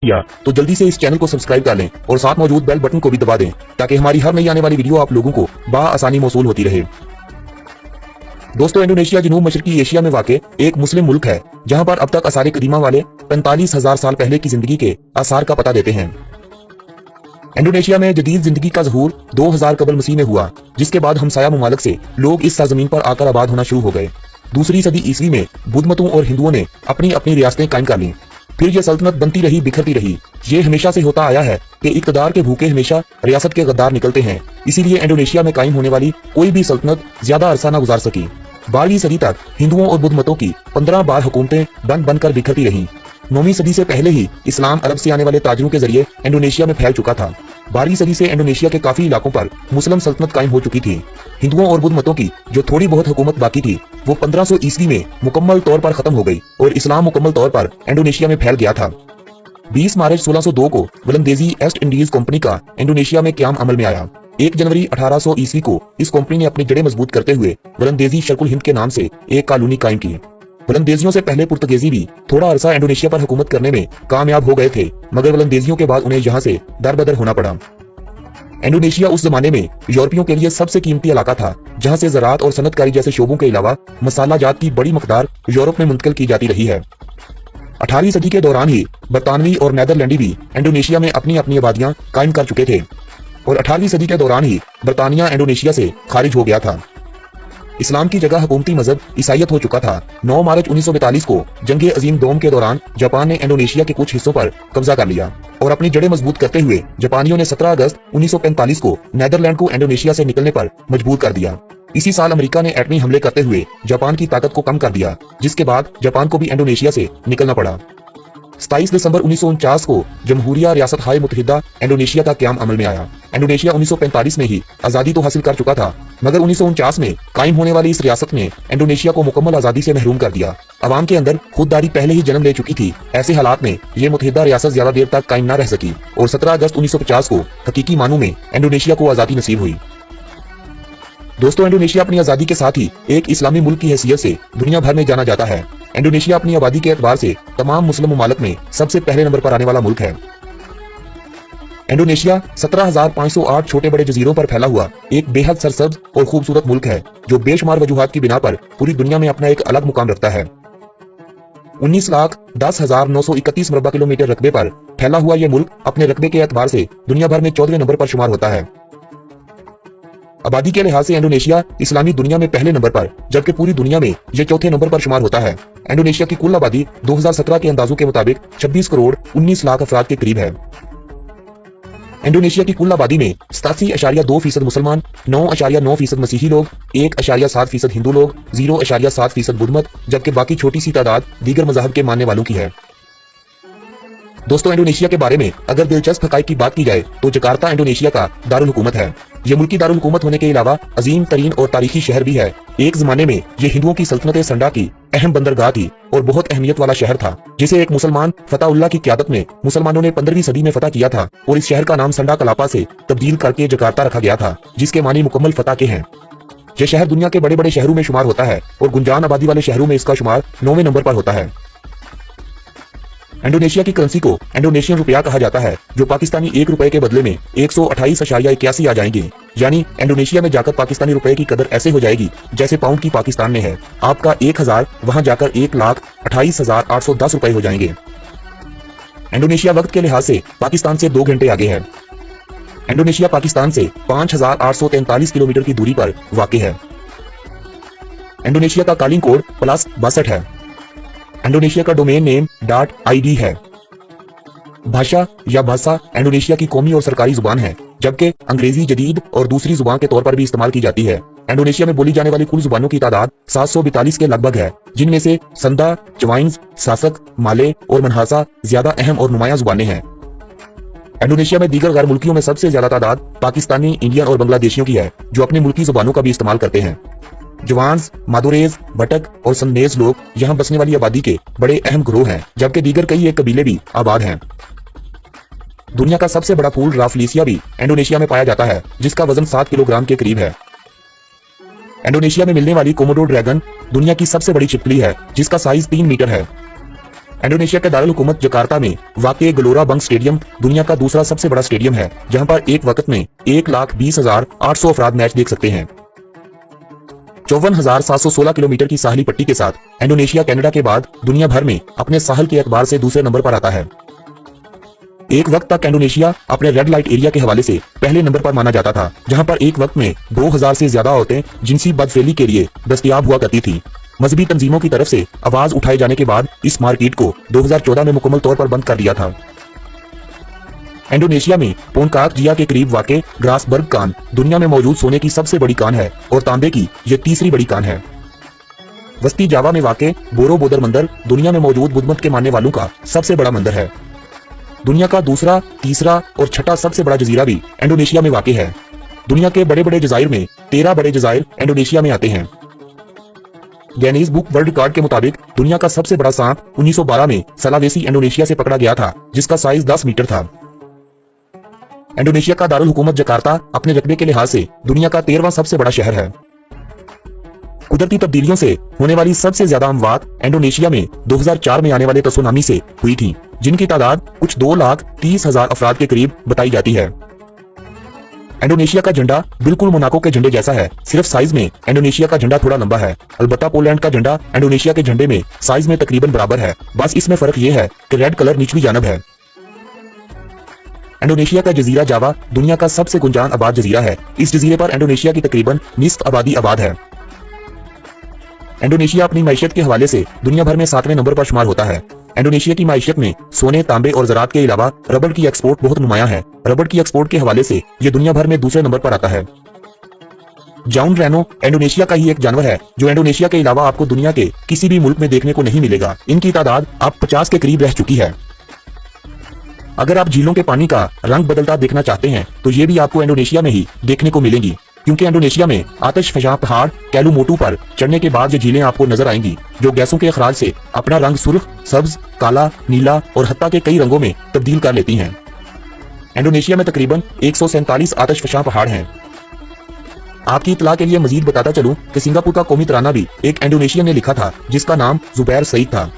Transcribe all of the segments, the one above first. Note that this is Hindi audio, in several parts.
किया तो जल्दी से इस चैनल को सब्सक्राइब कर लें और साथ मौजूद बेल बटन को भी दबा दें ताकि हमारी हर नई आने वाली वीडियो आप लोगों को बआसानी मौसूल होती रहे। दोस्तों, इंडोनेशिया जनूब मशरकी एशिया में वाक़ एक मुस्लिम मुल्क है जहां पर अब तक आसार कदीमा वाले 45,000 साल पहले की जिंदगी के आसार का पता देते हैं। इंडोनेशिया में जदीद जिंदगी का ज़हूर 2000 कबल मसीह में हुआ, जिसके बाद हमसाया मुमालिक से लोग इस सरजमीन पर आकर आबाद होना शुरू हो गए। दूसरी सदी ईस्वी में बुद्ध मतों और हिंदुओं ने अपनी अपनी रियासतें कायम कर लीं। फिर यह सल्तनत बनती रही, बिखरती रही। ये हमेशा से होता आया है कि इक़्तिदार के भूखे हमेशा रियासत के गद्दार निकलते हैं। इसीलिए इंडोनेशिया में कायम होने वाली कोई भी सल्तनत ज्यादा अरसा न गुजार सकी। 12वीं सदी तक हिंदुओं और बुद्ध मतों की 15 बार हुकूमतें बन बनकर बिखरती रहीं। 9वीं सदी से पहले ही इस्लाम अरब से आने वाले ताजरों के जरिए इंडोनेशिया में फैल चुका था। 12वीं सदी से इंडोनेशिया के काफी इलाकों पर मुस्लिम सल्तनत कायम हो चुकी थी। हिंदुओं और बुद्ध मतों की जो थोड़ी बहुत हुकूमत बाकी थी वो 1500 ईस्वी में मुकम्मल तौर पर खत्म हो गई और इस्लाम मुकम्मल तौर पर इंडोनेशिया में फैल गया था। 20 मार्च 1602 को वलंदेजी ईस्ट इंडीज कंपनी का इंडोनेशिया में क़याम अमल में आया। 1 जनवरी 1800 ईस्वी को इस कंपनी ने अपनी जड़ें मजबूत करते हुए वलंदेजी शर्कुल हिंद के नाम से एक कॉलोनी कायम की। वलंदेजियों से पहले पुर्तगाली भी थोड़ा अरसा इंडोनेशिया पर हुकूमत करने में कामयाब हो गए थे, मगर वलंदेजियों के बाद उन्हें यहाँ से दरबदर होना पड़ा। इंडोनेशिया उस जमाने में यूरोपियों के लिए सबसे कीमती इलाका था, जहाँ से ज़राअत और सनतकारी जैसे शोबों के अलावा मसाला जात की बड़ी मकदार यूरोप में मुंतकिल की जाती रही है। 18वीं सदी के दौरान ही बरतानवी और नेदरलैंडी भी इंडोनेशिया में अपनी अपनी आबादियां कायम कर चुके थे और 18वीं सदी के दौरान ही बरतानिया इंडोनेशिया से खारिज हो गया था। इस्लाम की जगह हुकूमती मजहब ईसाईयत हो चुका था। 9 मार्च 1942 को जंगे अजीम दोम के दौरान जापान ने इंडोनेशिया के कुछ हिस्सों पर कब्जा कर लिया और अपनी जड़ें मजबूत करते हुए जापानियों ने 17 अगस्त 1945 को नेदरलैंड को इंडोनेशिया से निकलने पर मजबूर कर दिया। इसी साल अमेरिका ने एटमी हमले करते हुए जापान की ताकत को कम कर दिया, जिसके बाद जापान को भी इंडोनेशिया से निकलना पड़ा। 27 दिसंबर 1949 को जमहूरिया रियासत हाय मुत्तहिदा इंडोनेशिया का क़याम अमल में आया। इंडोनेशिया 1945 में ही आज़ादी तो हासिल कर चुका था, मगर 1949 में कायम होने वाली इस रियासत ने इंडोनेशिया को मुकम्मल आज़ादी से महरूम कर दिया। अवाम के अंदर खुददारी पहले ही जन्म ले चुकी थी। ऐसे हालात में ये मुत्तहिदा रियासत ज्यादा देर तक कायम न रह सकी और 17 अगस्त 1950 को हकीकी मानों में इंडोनेशिया को आज़ादी नसीब हुई। दोस्तों, इंडोनेशिया अपनी आज़ादी के साथ ही एक इस्लामी मुल्क की हैसियत से दुनिया भर में जाना जाता है। इंडोनेशिया अपनी आबादी के एतबार से तमाम मुस्लिम मुमालिक में सबसे पहले नंबर पर आने वाला मुल्क है। इंडोनेशिया 17,508 छोटे बड़े जजीरों पर फैला हुआ एक बेहद सरसब्ज और खूबसूरत मुल्क है जो बेशुमार वजूहात की बिना पर पूरी दुनिया में अपना एक अलग मुकाम रखता है। 19,10,931 मुरब्बा किलोमीटर रकबे पर फैला हुआ यह मुल्क अपने रकबे के एतबार से दुनिया भर में 14वें नंबर पर शुमार होता है। आबादी के लिहाज से इंडोनेशिया इस्लामी दुनिया में पहले नंबर पर, जबकि पूरी दुनिया में यह चौथे नंबर पर शुमार होता है। इंडोनेशिया की कुल आबादी 2017 के अंदाजों के मुताबिक 26 करोड़ 19 लाख अफराद के करीब है। इंडोनेशिया की कुल आबादी में 87.2% मुसलमान, 9.9% मसीही लोग, 1.7% हिंदू लोग, 0.7% बुद्ध मत, जबकि बाकी छोटी सी तादाद दीगर मज़ाहब के मानने वालों की है। दोस्तों, इंडोनेशिया के बारे में अगर दिलचस्प हक़ाइक़ की बात की जाए तो जकार्ता इंडोनेशिया का दारुल हुकूमत है। यह मुल्की दारुल हुकूमत होने के अलावा अजीम तरीन और तारीखी शहर भी है। एक जमाने में यह हिंदुओं की सल्तनत संडा की अहम बंदरगाह थी और बहुत अहमियत वाला शहर था, जिसे एक मुसलमान फताउल्लाह की क़यादत में मुसलमानों ने 15वीं सदी में फतह किया था और इस शहर का नाम संडा कलापा से तब्दील करके जकार्ता रखा गया था, जिसके मानी मुकम्मल फतह के हैं। यह शहर दुनिया के बड़े बड़े शहरों में शुमार होता है और गुंजान आबादी वाले शहरों में इसका शुमार 9वें नंबर पर होता है। इंडोनेशिया की करेंसी को इंडोनेशियन रुपया कहा जाता है, जो पाकिस्तानी 1 रुपए के बदले में 128.81 आ जाएंगे। यानी इंडोनेशिया में जाकर पाकिस्तानी रुपए की कदर ऐसे हो जाएगी जैसे पाउंड की पाकिस्तान में है। आपका 1000 वहां जाकर 1,28,810 रुपए हो जाएंगे। इंडोनेशिया वक्त के लिहाज से पाकिस्तान से 2 घंटे आगे है। इंडोनेशिया पाकिस्तान से 5,843 किलोमीटर की दूरी पर वाक़ई है। इंडोनेशिया का कॉलिंग कोड +62 है। इंडोनेशिया का डोमेन नेम .id है। भाषा या भाषा इंडोनेशिया की कौमी और सरकारी जुबान है, जबकि अंग्रेजी जदीद और दूसरी जुबान के तौर पर भी इस्तेमाल की जाती है। इंडोनेशिया में बोली जाने वाली कुल जुबानों की तादाद 742 के लगभग है, जिनमें से संदा, चवाइंस, सासक, माले और मनहासा ज्यादा अहम और नुमाया जुबानें हैं। इंडोनेशिया में दीगर गैर मुल्कियों में सबसे ज्यादा तादाद पाकिस्तानी, इंडियन और बांग्लादेशियों की है, जो अपनी मुल्की जुबानों का भी इस्तेमाल करते हैं। जवान्स, मादोरेज, भटक और संदेज लोग यहाँ बसने वाली आबादी के बड़े अहम ग्रोह हैं, जबकि दीगर कई एक कबीले भी आबाद हैं। दुनिया का सबसे बड़ा फूल राफलेसिया भी इंडोनेशिया में पाया जाता है, जिसका वजन 7 किलोग्राम के करीब है। इंडोनेशिया में मिलने वाली कोमोडो ड्रैगन दुनिया की सबसे बड़ी छिपकली है, जिसका साइज 3 मीटर है। इंडोनेशिया के दारुल हुकूमत जकार्ता में वाक़ गलोरा बंग स्टेडियम दुनिया का दूसरा सबसे बड़ा स्टेडियम है, जहां पर एक वक्त में 1,20,800 अफराद मैच देख सकते हैं। 54,716 किलोमीटर की साहली पट्टी के साथ इंडोनेशिया कनाडा के बाद दुनिया भर में अपने साहल के एतबार से दूसरे नंबर पर आता है। एक वक्त तक इंडोनेशिया अपने रेड लाइट एरिया के हवाले से पहले नंबर पर माना जाता था, जहां पर एक वक्त में 2000 से ज्यादा औरतें जिनसी बदफेली के लिए दस्तयाब हुआ करती थी। मजहबी तंजीमों की तरफ से आवाज उठाए जाने के बाद इस मार्केट को 2014 में मुकम्मल तौर पर बंद कर दिया था। इंडोनेशिया में पोनकाक जिया के करीब वाक़े ग्रासबर्ग कान दुनिया में मौजूद सोने की सबसे बड़ी कान है और तांबे की यह तीसरी बड़ी कान है। वस्ती जावा में वाक़े बोरोबुदर मंदिर दुनिया में मौजूद बुद्ध मत के मानने वालों का सबसे बड़ा मंदिर है। दुनिया का दूसरा, तीसरा और छठा सबसे बड़ा जजीरा भी इंडोनेशिया में वाक़े है। दुनिया के बड़े बड़े जजायर में 13 बड़े जजायर इंडोनेशिया में आते हैं। गिनीज बुक वर्ल्ड रिकॉर्ड के मुताबिक दुनिया का सबसे बड़ा सांप 1912 में सलावेसी इंडोनेशिया से पकड़ा गया था, जिसका साइज 10 मीटर था। इंडोनेशिया का दारुल हुकूमत जकार्ता अपने रकबे के लिहाज से दुनिया का 13वां सबसे बड़ा शहर है। कुदरती तब्दीलियों से होने वाली सबसे ज्यादा अमवात इंडोनेशिया में 2004 में आने वाले त्सुनामी से हुई थी, जिनकी तादाद कुछ 2,30,000 अफराद के करीब बताई जाती है। इंडोनेशिया का झंडा बिल्कुल मोनाको के झंडे जैसा है, सिर्फ साइज में इंडोनेशिया का झंडा थोड़ा लंबा है। अलबत्ता पोलैंड का झंडा इंडोनेशिया के झंडे में साइज में तकरीबन बराबर है, बस इसमें फर्क यह है कि रेड कलर निचली जानब है। इंडोनेशिया का जजीरा जावा दुनिया का सबसे गुंजान आबाद जजीरा है। इस जजीरे पर इंडोनेशिया की तकरीबन निस्फ आबादी आबाद है। इंडोनेशिया अपनी मैशियत के हवाले से दुनिया भर में 7वें नंबर पर शुमार होता है। इंडोनेशिया की मैशियत में सोने, तांबे और ज़राअत के अलावा रबड़ की एक्सपोर्ट बहुत नुमायां है। रबड़ की एक्सपोर्ट के हवाले से यह दुनिया भर में दूसरे नंबर पर आता है। जाउन रैनो इंडोनेशिया का ही एक जानवर है जो इंडोनेशिया के अलावा आपको दुनिया के किसी भी मुल्क में देखने को नहीं मिलेगा। इनकी तादाद अब 50 के करीब रह चुकी है। अगर आप झीलों के पानी का रंग बदलता देखना चाहते हैं तो ये भी आपको इंडोनेशिया में ही देखने को मिलेंगी, क्योंकि इंडोनेशिया में आतिशफशा पहाड़ कैलुमोटू पर चढ़ने के बाद ये झीलें आपको नजर आएंगी जो गैसों के अखराज से अपना रंग सुर्ख, सब्ज, काला, नीला और हत्ता के कई रंगों में तब्दील कर लेती हैं। इंडोनेशिया में तकरीबन 147 आतिशफशा पहाड़ हैं। आपकी इत्तला के लिए मजीद बताता चलूं कि सिंगापुर का कौमी तराना भी एक इंडोनेशियन ने लिखा था, जिसका नाम जुबैर सईद था।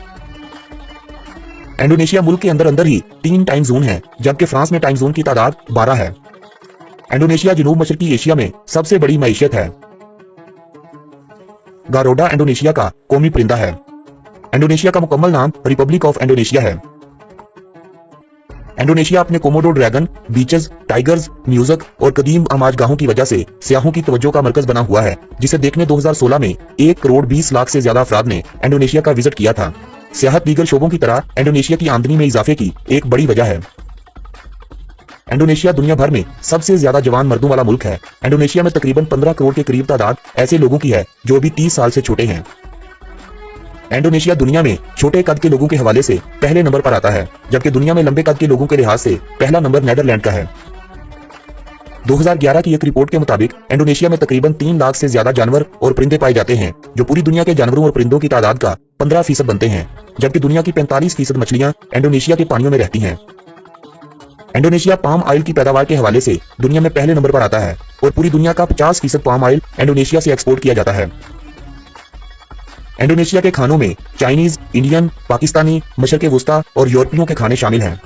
इंडोनेशिया मुल्क के अंदर अंदर ही 3 टाइम जोन है, जबकि फ्रांस में टाइम जोन की तादाद 12 है। इंडोनेशिया जनूब मशरकी एशिया में सबसे बड़ी मईशत है। गारोडा इंडोनेशिया का कौमी परिंदा है। इंडोनेशिया का मुकम्मल नाम रिपब्लिक ऑफ इंडोनेशिया है। इंडोनेशिया अपने Komodo dragon, beaches, tigers, music और कदीम अमाजगाहों की वजह से सियाहों की तवज्जो का मरकज बना हुआ है, जिसे देखने 2016 में 1,20,00,000 से ज्यादा अफराद ने इंडोनेशिया का विजिट किया था। सियाहत दीगर शोबों की तरह इंडोनेशिया की आमदनी में इजाफे की एक बड़ी वजह है। इंडोनेशिया दुनिया भर में सबसे ज्यादा जवान मर्दों वाला मुल्क है। इंडोनेशिया में तकरीबन 15 करोड़ के करीब तादाद ऐसे लोगों की है जो अभी 30 साल से छोटे हैं। इंडोनेशिया दुनिया में छोटे कद के लोगों के हवाले से पहले नंबर पर आता है, जबकि दुनिया में लंबे कद के लोगों के लिहाज से पहला नंबर नीदरलैंड का है। 2011 की एक रिपोर्ट के मुताबिक इंडोनेशिया में तकरीबन 3 लाख से ज्यादा जानवर और परिंदे पाए जाते हैं, जो पूरी दुनिया के जानवरों और परिंदों की तादाद का 15% बनते हैं, जबकि दुनिया की 45% मछलियां इंडोनेशिया के पानियों में रहती हैं। इंडोनेशिया पाम ऑयल की पैदावार के हवाले से दुनिया में पहले नंबर पर आता है और पूरी दुनिया का 50% पाम ऑयल इंडोनेशिया से एक्सपोर्ट किया जाता है। इंडोनेशिया के खानों में चाइनीज, इंडियन, पाकिस्तानी, मशरक़े वुस्ता और यूरोपियों के खाने शामिल हैं।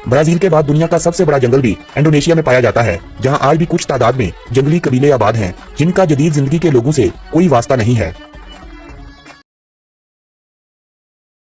ब्राजील के बाद दुनिया का सबसे बड़ा जंगल भी इंडोनेशिया में पाया जाता है, जहां आज भी कुछ तादाद में जंगली कबीले आबाद हैं जिनका जदीद जिंदगी के लोगों से कोई वास्ता नहीं है।